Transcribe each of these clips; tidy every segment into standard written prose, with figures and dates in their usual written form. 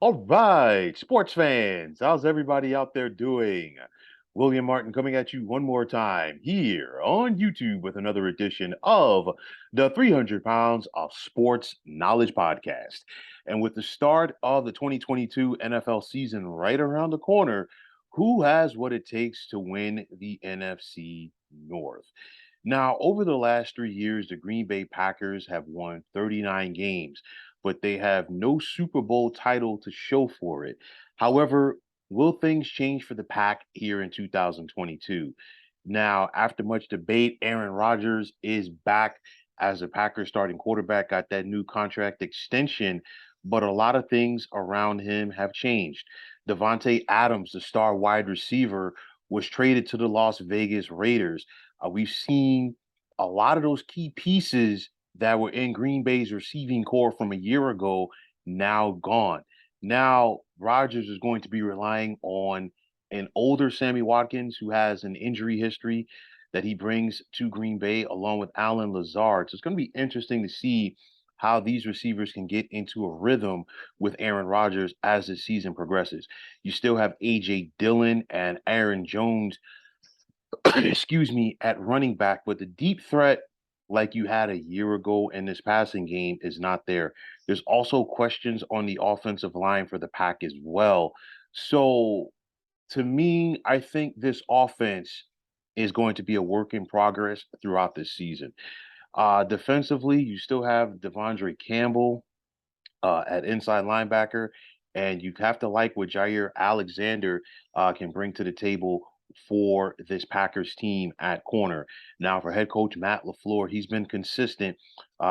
All right, sports fans, how's everybody out there doing? William Martin coming at you one more time here on YouTube with another edition of the 300 Pounds of Sports Knowledge Podcast. And with the start of the 2022 NFL season right around the corner, who has what it takes to win the NFC North? Now, over the last 3 years, the Green Bay Packers have won 39 games, but they have no Super Bowl title to show for it. However, will things change for the Pack here in 2022? Now, after much debate, Aaron Rodgers is back as a Packers starting quarterback, got that new contract extension, but a lot of things around him have changed. Devontae Adams, the star wide receiver, was traded to the Las Vegas Raiders. We've seen a lot of those key pieces that were in Green Bay's receiving core from a year ago now gone. Now, Rodgers is going to be relying on an older Sammy Watkins who has an injury history that he brings to Green Bay along with Alan Lazard. So it's going to be interesting to see how these receivers can get into a rhythm with Aaron Rodgers as the season progresses. You still have AJ Dillon and Aaron Jones excuse me, at running back, but the deep threat like you had a year ago in this passing game is not there. There's also questions on the offensive line for the Pack as well. So to me, I think this offense is going to be a work in progress throughout this season. Defensively, you still have Devondre Campbell at inside linebacker, and you have to like what Jair Alexander can bring to the table for this Packers team at corner. Now, for head coach Matt LaFluer, he's been consistent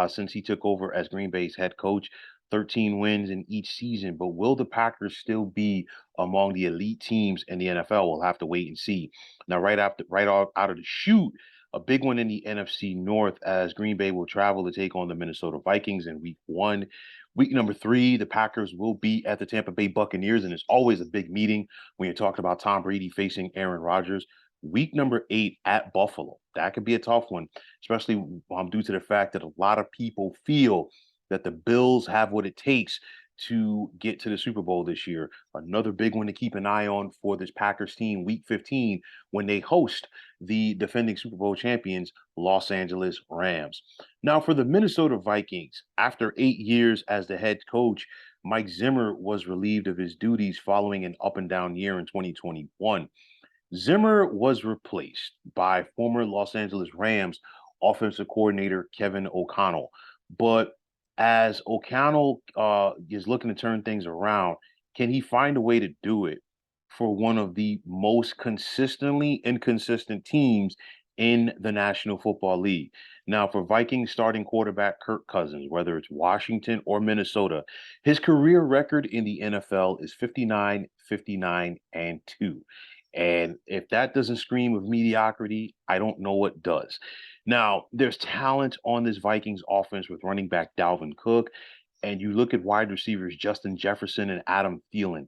since he took over as Green Bay's head coach. 13 wins in each season, but will the Packers still be among the elite teams in the NFL? We'll have to wait and see. Now, right out of the chute, a big one in the NFC North as Green Bay will travel to take on the Minnesota Vikings in week one. Week number three, the Packers will be at the Tampa Bay Buccaneers, and it's always a big meeting when you're talking about Tom Brady facing Aaron Rodgers. Week number eight at Buffalo. That could be a tough one, especially due to the fact that a lot of people feel that the Bills have what it takes to get to the Super Bowl this year. Another big one to keep an eye on for this Packers team, week 15, when they host the defending Super Bowl champions, Los Angeles Rams. Now, for the Minnesota Vikings, after 8 years as the head coach, Mike Zimmer was relieved of his duties following an up and down year in 2021. Zimmer was replaced by former Los Angeles Rams offensive coordinator Kevin O'Connell. But as O'Connell is looking to turn things around, can he find a way to do it for one of the most consistently inconsistent teams in the National Football League? Now, for Vikings starting quarterback Kirk Cousins, whether it's Washington or Minnesota, his career record in the NFL is 59, 59, and 2. And if that doesn't scream of mediocrity, I don't know what does. Now, there's talent on this Vikings offense with running back Dalvin Cook, and you look at wide receivers Justin Jefferson and Adam Thielen.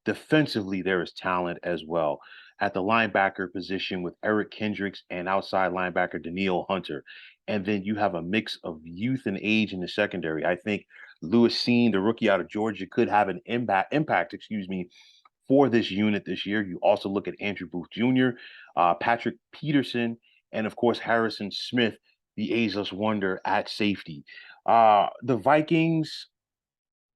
Defensively, there is talent as well at the linebacker position with Eric Kendricks and outside linebacker Daniil Hunter. And then you have a mix of youth and age in the secondary. I think Lewis Seen, the rookie out of Georgia, could have an impact, for this unit this year. You also look at Andrew Booth Jr., Patrick Peterson, and of course Harrison Smith, the ageless wonder at safety. The Vikings,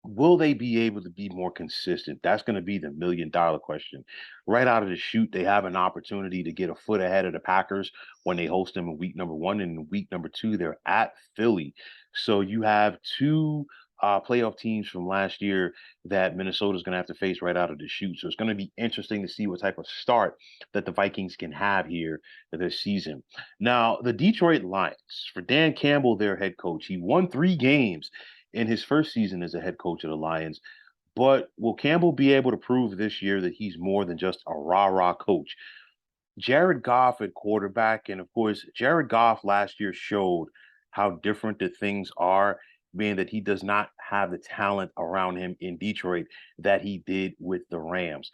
will they be able to be more consistent? That's going to be the $1 million question. Right out of the chute, they have an opportunity to get a foot ahead of the Packers when they host them in week number one. And in week number two, they're at Philly. So you have two playoff teams from last year that Minnesota's going to have to face right out of the chute. So it's going to be interesting to see what type of start that the Vikings can have here this season. Now, the Detroit Lions, for Dan Campbell, their head coach, he won 3 games in his first season as a head coach of the Lions. But will Campbell be able to prove this year that he's more than just a rah-rah coach? Jared Goff at quarterback, and of course, Jared Goff last year showed how different the things are, being that he does not have the talent around him in Detroit that he did with the Rams.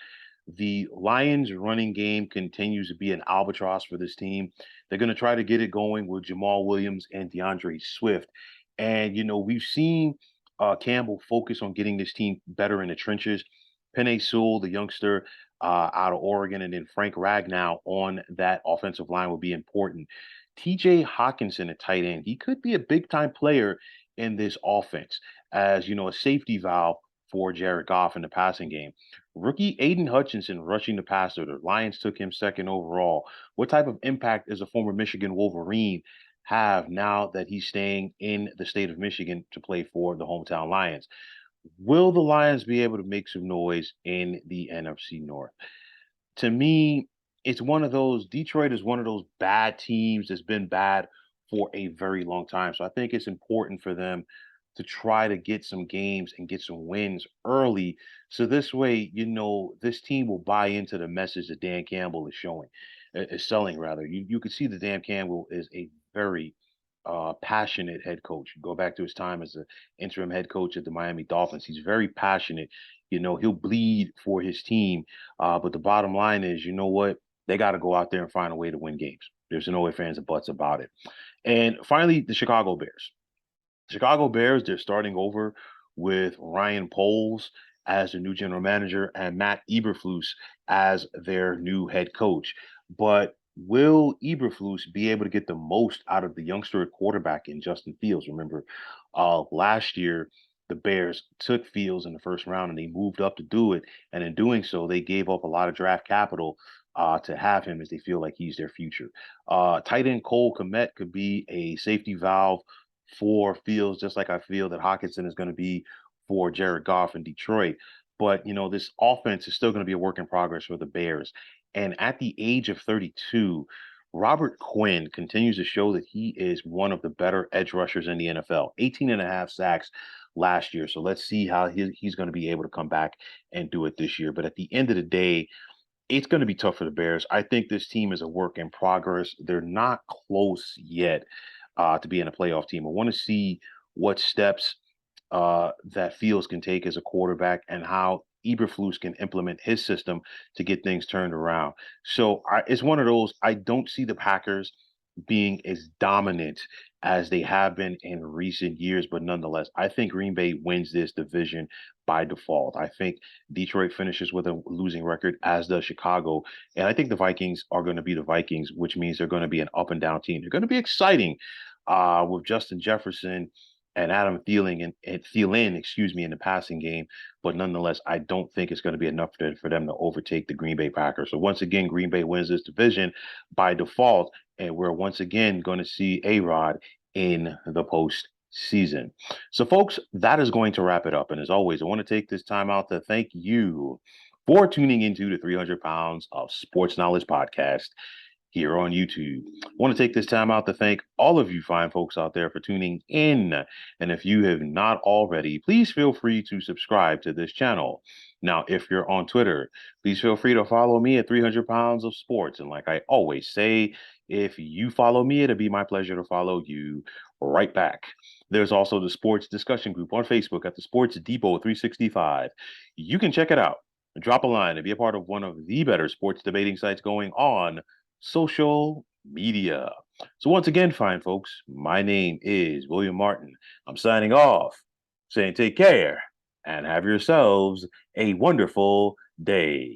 The Lions running game continues to be an albatross for this team. They're going to try to get it going with Jamal Williams and DeAndre Swift. And, we've seen Campbell focus on getting this team better in the trenches. Penei Sewell, the youngster out of Oregon, and then Frank Ragnow on that offensive line will be important. TJ Hawkinson, a tight end, he could be a big time player in this offense as a safety valve for Jared Goff in the passing game. Rookie Aiden Hutchinson rushing the passer. The Lions took him second overall. What type of impact is a former Michigan Wolverine have now that he's staying in the state of Michigan to play for the hometown Lions? Will the Lions be able to make some noise in the NFC North? To me, it's one of those Detroit is one of those bad teams that's been bad for a very long time. So I think it's important for them to try to get some games and get some wins early. So this way, this team will buy into the message that Dan Campbell is showing, is selling rather. You can see that Dan Campbell is a very passionate head coach. Go back to his time as an interim head coach at the Miami Dolphins. He's very passionate. He'll bleed for his team. But the bottom line is, you know what? They got to go out there and find a way to win games. There's no ifs, ands, and buts about it. And finally, the Chicago Bears. Chicago Bears, they're starting over with Ryan Poles as the new general manager and Matt Eberflus as their new head coach. But will Eberflus be able to get the most out of the youngster at quarterback in Justin Fields? Remember, last year, the Bears took Fields in the first round and they moved up to do it. And in doing so, they gave up a lot of draft capital to have him as they feel like he's their future. Tight end Cole Kmet could be a safety valve for Fields, just like I feel that Hawkinson is going to be for Jared Goff in Detroit. But, this offense is still going to be a work in progress for the Bears. And at the age of 32, Robert Quinn continues to show that he is one of the better edge rushers in the NFL. 18 and a half sacks last year. So let's see how he's going to be able to come back and do it this year. But at the end of the day, it's going to be tough for the Bears. I think this team is a work in progress. They're not close yet to being a playoff team. I want to see what steps that Fields can take as a quarterback and how Eberflus can implement his system to get things turned around. So it's one of those. I don't see the Packers being as dominant as they have been in recent years, but nonetheless, I think Green Bay wins this division by default. I think Detroit finishes with a losing record, as does Chicago, and I think the Vikings are going to be the Vikings, which means they're going to be an up and down team. They're going to be exciting with Justin Jefferson and Adam Thielen, excuse me, in the passing game. But nonetheless, I don't think it's going to be enough for them to overtake the Green Bay Packers. So once again, Green Bay wins this division by default, and we're once again going to see A-Rod in the postseason. So, folks, that is going to wrap it up. And as always, I want to take this time out to thank you for tuning into the 300 Pounds of Sports Knowledge podcast here on YouTube. I want to take this time out to thank all of you fine folks out there for tuning in. And if you have not already, please feel free to subscribe to this channel. Now, if you're on Twitter, please feel free to follow me at 300 Pounds of Sports. And like I always say, if you follow me, it'll be my pleasure to follow you right back. There's also the sports discussion group on Facebook at the Sports Depot 365. You can check it out. Drop a line and be a part of one of the better sports debating sites going on social media. So once again, fine folks, my name is William Martin. I'm signing off, saying take care and have yourselves a wonderful day.